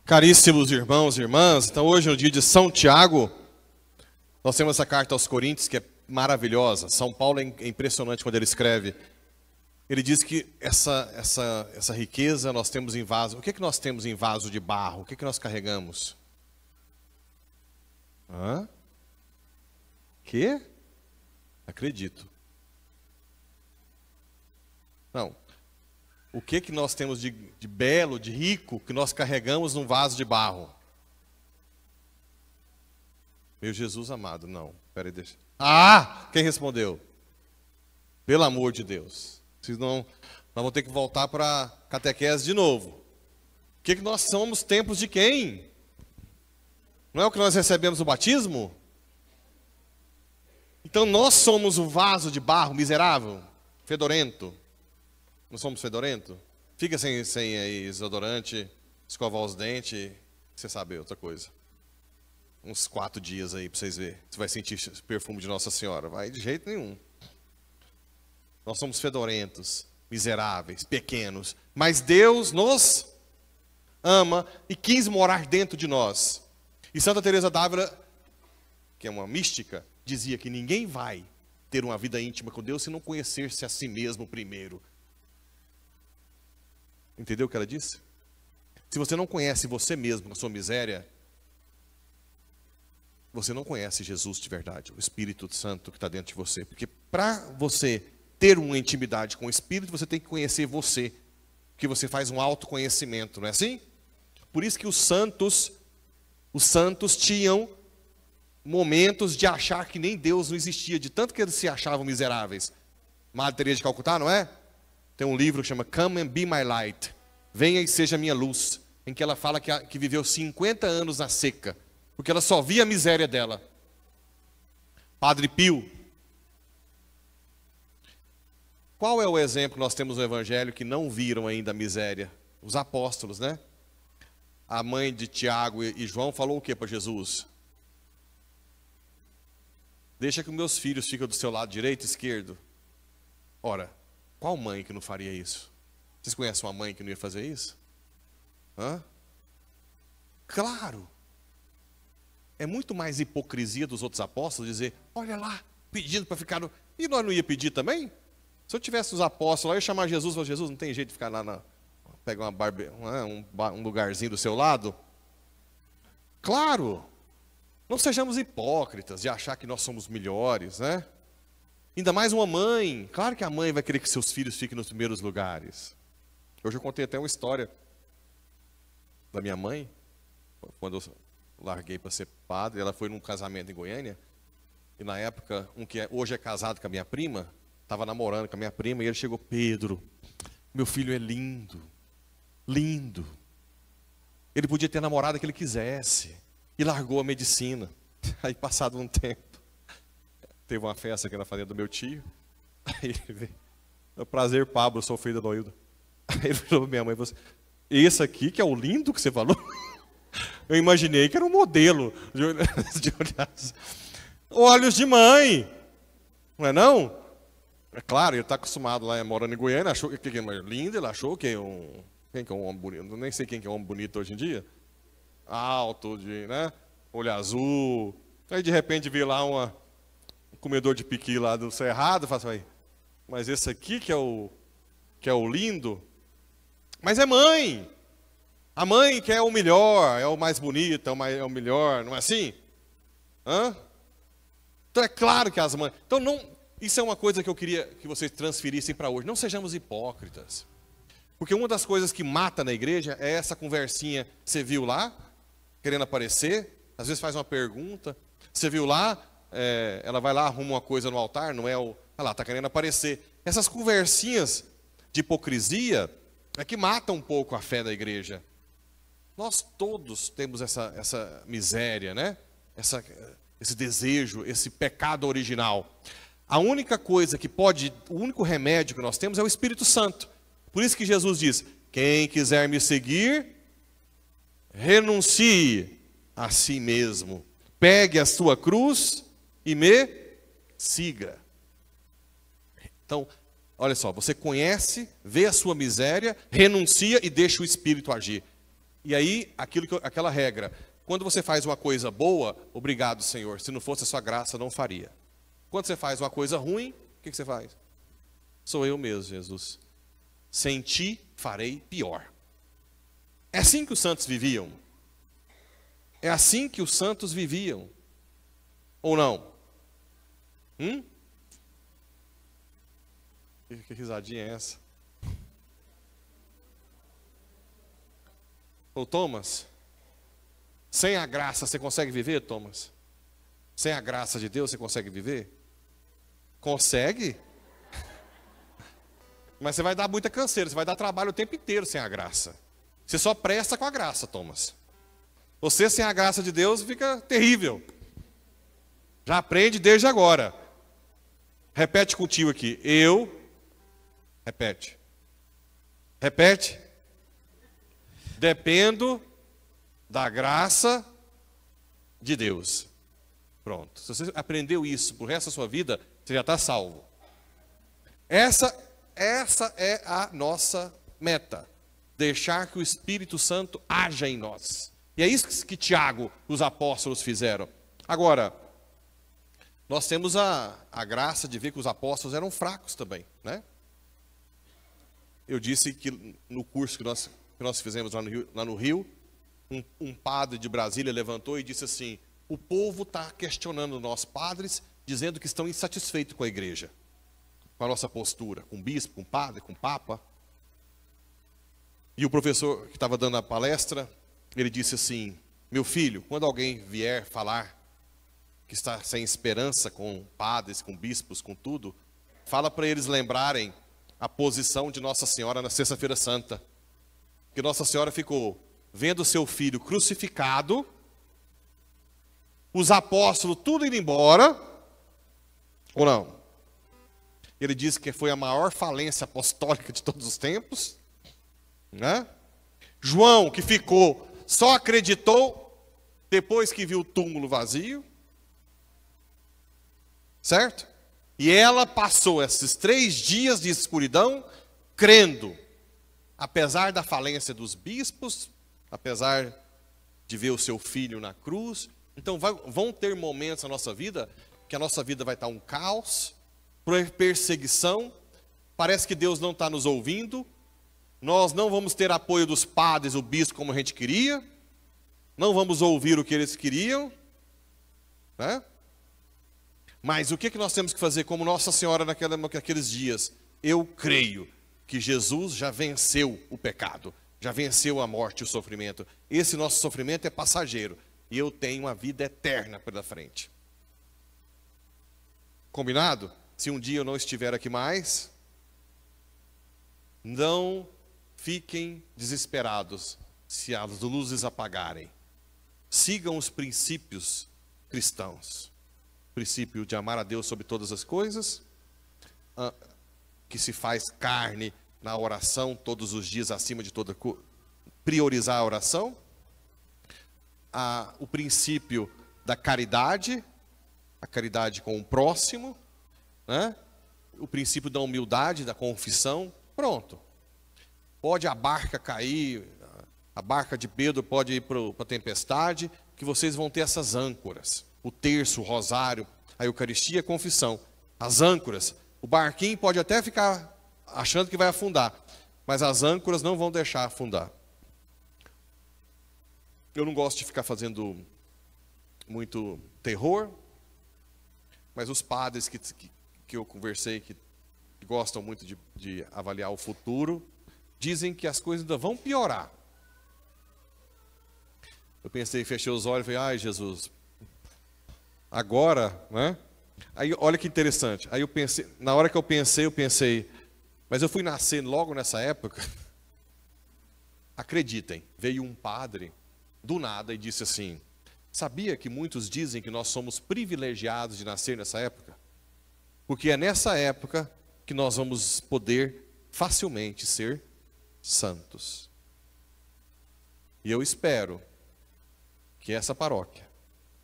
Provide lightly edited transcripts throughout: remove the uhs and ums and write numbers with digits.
Caríssimos irmãos e irmãs, então hoje no dia de São Tiago, nós temos essa carta aos Coríntios que é maravilhosa. São Paulo é impressionante quando ele escreve. Ele diz que essa riqueza nós temos em vaso. O que é que nós temos em vaso de barro? O que é que nós carregamos? Hã? Quê? Acredito. Não. O que que nós temos de belo, de rico, que nós carregamos num vaso de barro? Meu Jesus amado, não. Peraí, deixa. Ah! Quem respondeu? Pelo amor de Deus. Senão, nós vamos ter que voltar para a catequese de novo. O que que nós somos templos de quem? Não é o que nós recebemos no batismo? Então nós somos o vaso de barro miserável, fedorento. Não somos fedorentos? Fica sem aí, desodorante, escovar os dentes, você sabe outra coisa. Uns 4 dias aí para vocês verem. Você vai sentir o perfume de Nossa Senhora. Vai de jeito nenhum. Nós somos fedorentos, miseráveis, pequenos. Mas Deus nos ama e quis morar dentro de nós. E Santa Teresa d'Ávila, que é uma mística, dizia que ninguém vai ter uma vida íntima com Deus se não conhecer-se a si mesmo primeiro. Entendeu o que ela disse? Se você não conhece você mesmo com a sua miséria, você não conhece Jesus de verdade, o Espírito Santo que está dentro de você. Porque para você ter uma intimidade com o Espírito, você tem que conhecer você. Porque você faz um autoconhecimento, não é assim? Por isso que os santos tinham momentos de achar que nem Deus não existia, de tanto que eles se achavam miseráveis. Madre Teresa de Calcutá, não é? Tem um livro que chama Come and Be My Light, Venha e Seja Minha Luz, em que ela fala que viveu 50 anos na seca, porque ela só via a miséria dela. Padre Pio. Qual é o exemplo que nós temos no Evangelho que não viram ainda a miséria? Os apóstolos, né? A mãe de Tiago e João falou o que para Jesus? Deixa que meus filhos fiquem do seu lado direito e esquerdo. Ora, qual mãe que não faria isso? Vocês conhecem uma mãe que não ia fazer isso? Hã? Claro. É muito mais hipocrisia dos outros apóstolos dizer, olha lá, pedindo para ficar no... E nós não ia pedir também? Se eu tivesse os apóstolos lá, eu ia chamar Jesus e falar, Jesus, não tem jeito de ficar lá pegar um lugarzinho do seu lado? Claro. Não sejamos hipócritas de achar que nós somos melhores, né? Ainda mais uma mãe. Claro que a mãe vai querer que seus filhos fiquem nos primeiros lugares. Hoje eu contei até uma história da minha mãe, quando eu larguei para ser padre. Ela foi num casamento em Goiânia, e na época, hoje é casado com a minha prima, estava namorando com a minha prima, e ele chegou, Pedro, meu filho é lindo, lindo. Ele podia ter a namorada que ele quisesse, e largou a medicina. Aí passado um tempo, teve uma festa aqui na fazenda do meu tio, aí ele veio, prazer Pablo, sou filho da Noilda. Aí ele falou para minha mãe, esse aqui que é o lindo que você falou? Eu imaginei que era um modelo de olhos de mãe, não é não? É claro, ele está acostumado lá, morando em Goiânia, achou que é lindo, ele achou que quem que é um homem bonito, nem sei quem que é um homem bonito hoje em dia, alto, né? Olho azul, aí de repente vi lá um comedor de piqui lá do Cerrado, fala assim, mas esse aqui que é o lindo, mas é mãe. A mãe que é o melhor, é o mais bonito, é o melhor, não é assim? Hã? Então é claro que as mães... Então isso é uma coisa que eu queria que vocês transferissem para hoje. Não sejamos hipócritas. Porque uma das coisas que mata na igreja é essa conversinha. Você viu lá, querendo aparecer, às vezes faz uma pergunta. Você viu lá, ela vai lá, arruma uma coisa no altar, não é o... Olha lá, está querendo aparecer. Essas conversinhas de hipocrisia é que matam um pouco a fé da igreja. Nós todos temos essa miséria, né? Esse desejo, esse pecado original. A única coisa o único remédio que nós temos é o Espírito Santo. Por isso que Jesus diz, quem quiser me seguir, renuncie a si mesmo. Pegue a sua cruz e me siga. Então, olha só, você conhece, vê a sua miséria, renuncia e deixa o Espírito agir. E aí, aquela regra, quando você faz uma coisa boa, obrigado, Senhor, se não fosse a sua graça, não faria. Quando você faz uma coisa ruim, o que você faz? Sou eu mesmo, Jesus. Sem ti farei pior. É assim que os santos viviam. É assim que os santos viviam. Ou não? Que risadinha é essa? Ô Thomas, sem a graça você consegue viver, Thomas? Sem a graça de Deus você consegue viver? Consegue? Mas você vai dar muita canseira, você vai dar trabalho o tempo inteiro sem a graça. Você só presta com a graça, Thomas. Você sem a graça de Deus fica terrível. Já aprende desde agora. Repete contigo aqui. Repete. Repete. Dependo da graça de Deus. Pronto. Se você aprendeu isso pro resto da sua vida, você já está salvo. Essa é a nossa meta. Deixar que o Espírito Santo haja em nós. E é isso que Tiago, os apóstolos fizeram. Agora, nós temos a graça de ver que os apóstolos eram fracos também, né? Eu disse que no curso que nós fizemos lá no Rio, um padre de Brasília levantou e disse assim: o povo está questionando nós padres, dizendo que estão insatisfeitos com a igreja, com a nossa postura, com o bispo, com o padre, com o papa. E o professor que estava dando a palestra, ele disse assim: meu filho, quando alguém vier falar que está sem esperança com padres, com bispos, com tudo, fala para eles lembrarem a posição de Nossa Senhora na Sexta-feira Santa. Que Nossa Senhora ficou vendo seu filho crucificado, os apóstolos tudo indo embora, ou não? Ele disse que foi a maior falência apostólica de todos os tempos, né? João, que ficou, só acreditou depois que viu o túmulo vazio, certo? E ela passou esses 3 dias de escuridão crendo, apesar da falência dos bispos, apesar de ver o seu filho na cruz. Então vão ter momentos na nossa vida que a nossa vida vai estar um caos, perseguição, parece que Deus não está nos ouvindo, nós não vamos ter apoio dos padres, o bispo como a gente queria, não vamos ouvir o que eles queriam, né? Mas o que nós temos que fazer como Nossa Senhora naqueles dias? Eu creio que Jesus já venceu o pecado, já venceu a morte e o sofrimento. Esse nosso sofrimento é passageiro e eu tenho uma vida eterna pela frente. Combinado? Se um dia eu não estiver aqui mais, não fiquem desesperados se as luzes apagarem. Sigam os princípios cristãos. O princípio de amar a Deus sobre todas as coisas, que se faz carne na oração todos os dias acima de toda coisa, priorizar a oração, o princípio da caridade, a caridade com o próximo, né? O princípio da humildade, da confissão, pronto. Pode a barca cair, a barca de Pedro pode ir para a tempestade, que vocês vão ter essas âncoras. O terço, o rosário, a Eucaristia, a confissão. As âncoras. O barquinho pode até ficar achando que vai afundar, mas as âncoras não vão deixar afundar. Eu não gosto de ficar fazendo muito terror, mas os padres que eu conversei, que gostam muito de avaliar o futuro, dizem que as coisas ainda vão piorar. Eu pensei, fechei os olhos e falei: ai, Jesus, agora, né? Aí, olha que interessante. Aí eu pensei, na hora que eu pensei, mas eu fui nascer logo nessa época. Acreditem, veio um padre do nada e disse assim: sabia que muitos dizem que nós somos privilegiados de nascer nessa época? Porque é nessa época que nós vamos poder facilmente ser santos. E eu espero que essa paróquia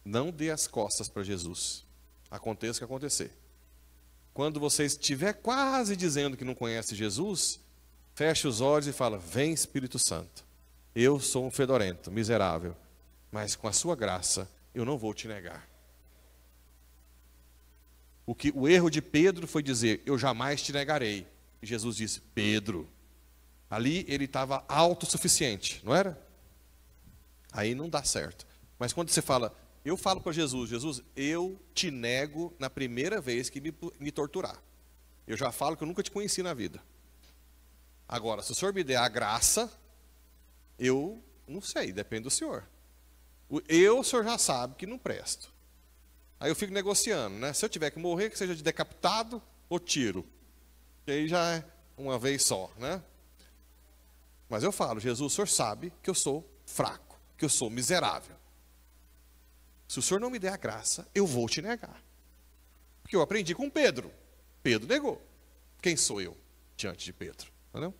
não dê as costas para Jesus. Aconteça o que acontecer. Quando você estiver quase dizendo que não conhece Jesus, feche os olhos e fala: vem Espírito Santo. eu sou um fedorento, miserável, mas com a sua graça eu não vou te negar. O erro de Pedro foi dizer, eu jamais te negarei. E Jesus disse, Pedro. Ali ele estava autossuficiente, não era? Aí não dá certo. Mas quando você fala, eu falo para Jesus, Jesus, eu te nego na primeira vez que me torturar. Eu já falo que eu nunca te conheci na vida. Agora, se o Senhor me der a graça, eu não sei, depende do Senhor. O Senhor já sabe que não presto. Aí eu fico negociando, né? Se eu tiver que morrer, que seja de decapitado ou tiro. Que aí já é uma vez só, né? Mas eu falo, Jesus, o Senhor sabe que eu sou fraco, que eu sou miserável. Se o Senhor não me der a graça, eu vou te negar. Porque eu aprendi com Pedro. Pedro negou. Quem sou eu diante de Pedro? Entendeu?